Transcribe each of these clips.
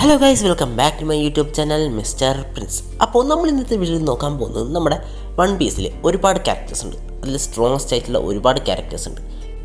Hello guys, welcome back to my YouTube channel mister Prince. അപ്പോൾ നമ്മൾ ഇന്നത്തെ വീഡിയോയിൽ നോക്കാൻ പോകുന്നത് നമ്മുടെ വൺ പീസിൽ ഒരുപാട് ക്യാരക്ടേഴ്സ് ഉണ്ട്. അതിൽ സ്ട്രോങ്സ്റ്റ് ആയിട്ടുള്ള ഒരുപാട് ക്യാരക്ടേഴ്സ് ഉണ്ട്.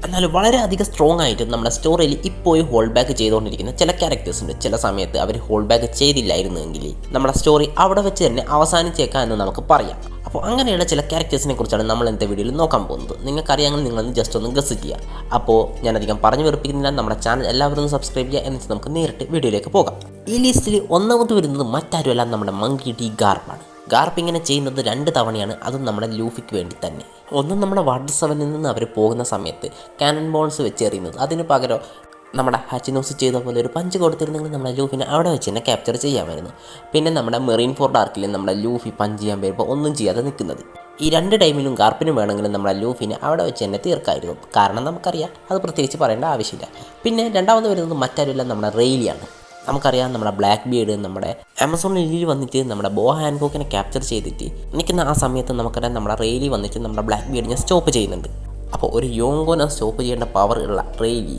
എന്നാൽ വളരെയധികം സ്ട്രോങ് ആയിട്ട് നമ്മുടെ സ്റ്റോറിയിൽ ഇപ്പോഴും ഹോൾഡ് ബാക്ക് ചെയ്തുകൊണ്ടിരിക്കുന്ന ചില ക്യാരക്ടേഴ്സ് ഉണ്ട്. ചില സമയത്ത് അവർ ഹോൾഡ് ബാക്ക് ചെയ്തില്ലായിരുന്നെങ്കിൽ നമ്മുടെ സ്റ്റോറി അവിടെ വെച്ച് തന്നെ അവസാനിച്ചേക്കാം എന്ന് നമുക്ക് പറയാം. അപ്പോൾ അങ്ങനെയുള്ള ചില ക്യാരക്ടേഴ്സിനെ കുറിച്ചാണ് നമ്മൾ ഇന്നത്തെ വീഡിയോയിൽ നോക്കാൻ പോകുന്നത്. നിങ്ങൾക്കറിയാമെങ്കിൽ നിങ്ങളൊന്ന് ജസ്റ്റ് ഒന്ന് ഗസ് ചെയ്യുക. അപ്പോൾ ഞാനധികം പറഞ്ഞു വെറുപ്പിക്കുന്നില്ല, നമ്മുടെ ചാനൽ എല്ലാവരും ഒന്ന് സബ്സ്ക്രൈബ് ചെയ്യുക. എന്നിട്ട് നമുക്ക് നേരിട്ട് വീഡിയോയിലേക്ക് പോകാം. ഈ ലിസ്റ്റിൽ ഒന്നാമത് വരുന്നത് മറ്റാരുമല്ല, നമ്മുടെ മങ്കി ഡി ഗാർപ്പാണ്. ഗാർപ്പ് ഇങ്ങനെ ചെയ്യുന്നത് 2 തവണയാണ്, അതും നമ്മുടെ ലൂഫിക്ക് വേണ്ടി തന്നെ. ഒന്നും നമ്മുടെ വാട്ടർ 7-ൽ നിന്ന് അവർ പോകുന്ന സമയത്ത് കാനൺ ബോൾസ് വെച്ച് എറിയുന്നത്, അതിന് പകരം നമ്മുടെ ഹച്ചിനോസ് ചെയ്ത പോലെ ഒരു പഞ്ച് കൊടുത്തിരുന്നെങ്കിൽ നമ്മുടെ ലൂഫിനെ അവിടെ വെച്ച് തന്നെ ക്യാപ്ചർ ചെയ്യാമായിരുന്നു. പിന്നെ നമ്മുടെ മെറീൻ ഫോർഡ് ആർക്കിൽ നമ്മുടെ ലൂഫി പഞ്ച് ചെയ്യാൻ വരുമ്പോൾ ഒന്നും ചെയ്യാതെ നിൽക്കുന്നത്. ഈ 2 ടൈമിലും ഗാർപ്പിന് വേണമെങ്കിലും നമ്മുടെ ലൂഫിനെ അവിടെ വെച്ച് തന്നെ തീർക്കായിരുന്നു. കാരണം നമുക്കറിയാം, അത് പ്രത്യേകിച്ച് പറയേണ്ട ആവശ്യമില്ല. പിന്നെ രണ്ടാമത് വരുന്നത് മറ്റാരുമില്ല, നമ്മുടെ റെയിലിയാണ്. നമുക്കറിയാം, നമ്മുടെ ബ്ലാക്ക് ബീഡ് നമ്മുടെ ആമസോൺ ലില്ലിയിൽ വന്നിട്ട് നമ്മുടെ ബോ ഹാൻകോക്കിനെ ക്യാപ്ചർ ചെയ്തിട്ട് നിൽക്കുന്ന ആ സമയത്ത് നമുക്കറിയാം നമ്മുടെ റെയിലി വന്നിട്ട് നമ്മുടെ ബ്ലാക്ക് ബീഡിനെ സ്റ്റോപ്പ് ചെയ്യുന്നുണ്ട്. അപ്പോൾ ഒരു യോങ്കോനെ സ്റ്റോപ്പ് ചെയ്യേണ്ട പവർ ഉള്ള റെയിലി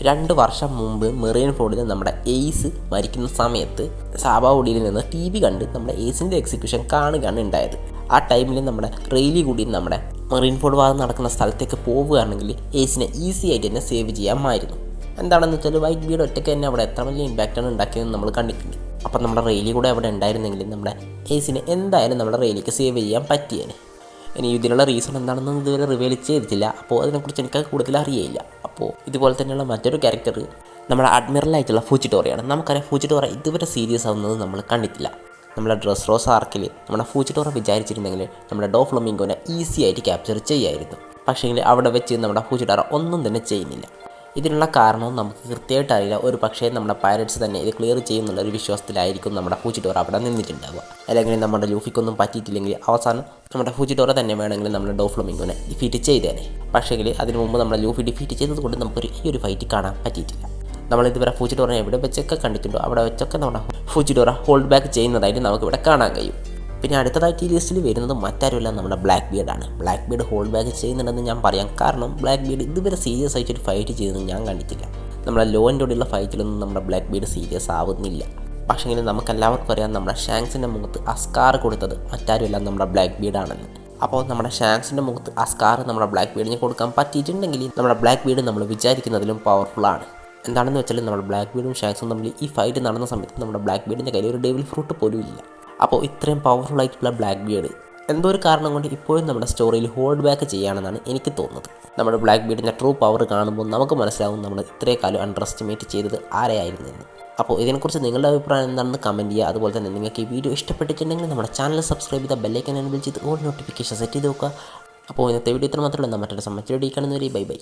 2 വർഷം മുമ്പ് മെറീൻ ഫോർഡിൽ നമ്മുടെ എയ്സ് മരിക്കുന്ന സമയത്ത് സാബാവുഡിയിൽ നിന്ന് TV കണ്ട് നമ്മുടെ എയ്സിൻ്റെ എക്സിക്യൂഷൻ കാണുകയാണ് ഉണ്ടായത്. ആ ടൈമിൽ നമ്മുടെ റെയിലി കൂടി നമ്മുടെ മെറീൻ ഫോർഡ് ഭാഗം നടക്കുന്ന സ്ഥലത്തേക്ക് പോവുകയാണെങ്കിൽ എയ്സിനെ ഈസി ആയിട്ട് തന്നെ സേവ് ചെയ്യാമായിരുന്നു. എന്താണെന്ന് വെച്ചാൽ വൈറ്റ് ബീഡ് ഒറ്റയ്ക്ക് തന്നെ അവിടെ എത്ര വലിയ ഇമ്പാക്റ്റാണ് ഉണ്ടാക്കിയതെന്ന് നമ്മൾ കണ്ടിട്ടുണ്ട്. അപ്പം നമ്മുടെ റെയിലി കൂടെ അവിടെ ഉണ്ടായിരുന്നെങ്കിൽ നമ്മുടെ എയ്സിനെ എന്തായാലും നമ്മുടെ റെയിലിക്ക് സേവ് ചെയ്യാൻ പറ്റിയേനെ. ഇനി ഇതിനുള്ള റീസൺ എന്താണെന്ന് ഇതുവരെ റിവീൽ ചെയ്തിട്ടില്ല. അപ്പോൾ അതിനെക്കുറിച്ച് എനിക്ക് കൂടുതൽ അറിയില്ല. അപ്പോൾ ഇതുപോലെ തന്നെയുള്ള മറ്റൊരു ക്യാരക്ടർ നമ്മുടെ അഡ്മിറലായിട്ടുള്ള ഫൂജിറ്റോറയാണ്. നമുക്കറിയാം, ഫൂജിറ്റോറ ഇതുവരെ സീരിയസ് ആവുന്നത് നമ്മൾ കണ്ടിട്ടില്ല. നമ്മുടെ ഡ്രസ് റോസ് ആർക്കിൽ നമ്മുടെ ഫൂജിറ്റോറ വിചാരിച്ചിരുന്നെങ്കിൽ നമ്മുടെ ഡോ ഫ്ലമിംഗോനെ ഈസി ആയിട്ട് ക്യാപ്ചർ ചെയ്യായിരുന്നു. പക്ഷേ അവിടെ വെച്ച് നമ്മുടെ ഫൂജിറ്റോറ ഒന്നും തന്നെ ചെയ്യുന്നില്ല. ഇതിനുള്ള കാരണവും നമുക്ക് കൃത്യമായിട്ട് അറിയില്ല. ഒരു പക്ഷേ നമ്മുടെ പൈററ്റ്സ് തന്നെ ഇത് ക്ലിയർ ചെയ്യുന്നുള്ളൊരു വിശ്വാസത്തിലായിരിക്കും നമ്മുടെ ഫൂജിറ്റോറ അവിടെ നിന്നിട്ടുണ്ടാവുക. അല്ലെങ്കിൽ നമ്മുടെ ലൂഫിക്കൊന്നും പറ്റിയിട്ടില്ലെങ്കിൽ അവസാനം നമ്മുടെ ഫൂജിറ്റോറ തന്നെ വേണമെങ്കിൽ നമ്മുടെ ഡോ ഫ്ലമിംഗോനെ ഡിഫീറ്റ് ചെയ്തേനെ. പക്ഷേങ്കിൽ അതിന് മുമ്പ് നമ്മുടെ ലൂഫി ഡിഫീറ്റ് ചെയ്തതുകൊണ്ട് നമുക്കൊരു ഈ ഒരു ഫൈറ്റ് കാണാൻ പറ്റിയിട്ടില്ല. നമ്മളിതുവരെ ഫൂജിറ്റോറ എവിടെ വെച്ചൊക്കെ കണ്ടിട്ടുണ്ടോ അവിടെ വെച്ചൊക്കെ നമ്മുടെ ഫൂജിറ്റോറ ഹോൾഡ് ബാക്ക് ചെയ്യുന്നതായിട്ട് നമുക്കിവിടെ കാണാൻ കഴിയും. പിന്നെ അടുത്തതായിട്ട് ഈ ലിസ്റ്റിൽ വരുന്നത് മറ്റാരുമല്ല, നമ്മുടെ ബ്ലാക്ക് ബീഡാണ്. ബ്ലാക്ക് ബീഡ് ഹോൾഡ് ബാക്ക് ചെയ്യുന്നുണ്ടെന്ന് ഞാൻ പറയാം. കാരണം ബ്ലാക്ക് ബീഡ് ഇതുവരെ സീരിയസ് ആയിട്ടൊരു ഫൈറ്റ് ചെയ്തെന്ന് ഞാൻ കണ്ടിട്ടില്ല. നമ്മുടെ ലോൻ്റെ കൂടെയുള്ള ഫൈറ്റിലൊന്നും നമ്മുടെ ബ്ലാക്ക് ബീഡ് സീരിയസ് ആവുന്നില്ല. പക്ഷേങ്കിൽ നമുക്കെല്ലാവർക്കും അറിയാം, നമ്മുടെ ഷാങ്സിൻ്റെ മുഖത്ത് ആ സ്കാർ കൊടുത്തത് മറ്റാരുമല്ല, നമ്മുടെ ബ്ലാക്ക് ബീഡാണെന്ന്. അപ്പോൾ നമ്മുടെ ഷാങ്സിൻ്റെ മുഖത്ത് ആ സ്കാർ നമ്മുടെ ബ്ലാക്ക് ബീഡിന് കൊടുക്കാൻ പറ്റിയിട്ടുണ്ടെങ്കിൽ നമ്മുടെ ബ്ലാക്ക് ബീഡ് നമ്മൾ വിചാരിക്കുന്നതിലും പവർഫുള്ളാണ്. എന്താണെന്ന് വെച്ചാൽ നമ്മുടെ ബ്ലാക്ക് ബീഡും ഷാങ്സും തമ്മിൽ ഈ ഫൈറ്റ് നടന്ന സമയത്ത് നമ്മുടെ ബ്ലാക്ക് ബീഡിൻ്റെ കയ്യിൽ ഒരു ഡെവിൽ ഫ്രൂട്ട് പോലും ഇല്ല. അപ്പോൾ ഇത്രയും പവർഫുൾ ആയിട്ടുള്ള ബ്ലാക്ക് ബീഡ് എന്തോ ഒരു കാരണം കൊണ്ട് ഇപ്പോഴും നമ്മുടെ സ്റ്റോറിയിൽ ഹോൾഡ് ബാക്ക് ചെയ്യുകയാണെന്നാണ് എനിക്ക് തോന്നുന്നത്. നമ്മുടെ ബ്ലാക്ക് ബീഡിൻ്റെ ട്രൂ പവർ കാണുമ്പോൾ നമുക്ക് മനസ്സിലാവും നമ്മൾ ഇത്രയും കാലം അണ്ടർ എസ്റ്റിമേറ്റ് ചെയ്തത് ആരെയായിരുന്നു എന്ന്. അപ്പോൾ ഇതിനെക്കുറിച്ച് നിങ്ങളുടെ അഭിപ്രായം എന്താണെന്ന് കമൻറ്റ് ചെയ്യുക. അതുപോലെ തന്നെ നിങ്ങൾക്ക് ഈ വീഡിയോ ഇഷ്ടപ്പെട്ടിട്ടുണ്ടെങ്കിൽ നമ്മുടെ ചാനൽ സബ്സ്ക്രൈബ് ചെയ്താൽ ബെല്ലൈക്കൻ എനേബിൾ ചെയ്ത് ഓൾ നോട്ടിഫിക്കേഷൻ സെറ്റ് ചെയ്ത് നോക്കുക. അപ്പോൾ ഇന്നത്തെ വീഡിയോ ഇത്ര മാത്രമല്ല, മറ്റൊരു സമ്മതിയുടെ കാണുന്നവരെ ബൈ ബൈ.